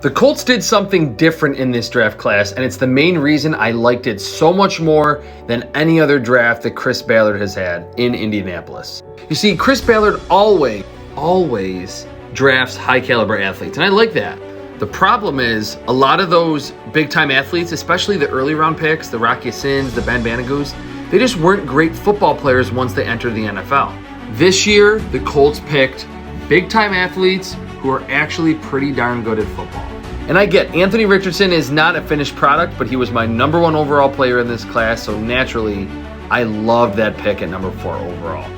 The Colts did something different in this draft class, and it's the main reason I liked it so much more than any other draft that Chris Ballard has had in Indianapolis. You see, Chris Ballard always drafts high caliber athletes, and I like that. The problem is a lot of those big time athletes, especially the early round picks, the Rock Ya-Sins, the Ben Banogus, they just weren't great football players once they entered the NFL. This year, the Colts picked big time athletes who are actually pretty darn good at football. And I get Anthony Richardson is not a finished product, but he was my number 1 overall player in this class, so naturally, I love that pick at number 4 overall.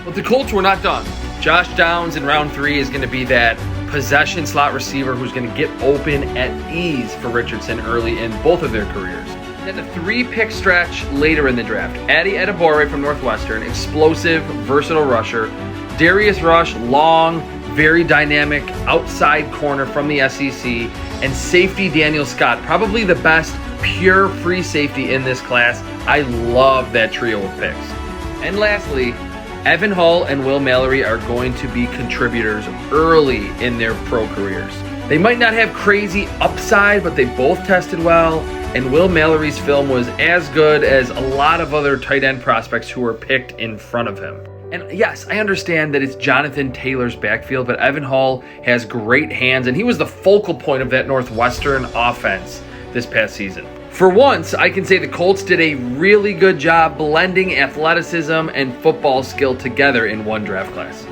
But the Colts were not done. Josh Downs in round 3 is going to be that possession slot receiver who's going to get open at ease for Richardson early in both of their careers. Then the 3-pick stretch later in the draft, Adi Adebawore from Northwestern, explosive, versatile rusher. Darius Rush, long, very dynamic outside corner from the SEC, and safety Daniel Scott, probably the best pure free safety in this class. I love that trio of picks. And lastly, Evan Hull and Will Mallory are going to be contributors early in their pro careers. They might not have crazy upside, but they both tested well, and Will Mallory's film was as good as a lot of other tight end prospects who were picked in front of him. And yes, I understand that it's Jonathan Taylor's backfield, but Evan Hull has great hands, and he was the focal point of that Northwestern offense this past season. For once, I can say the Colts did a really good job blending athleticism and football skill together in one draft class.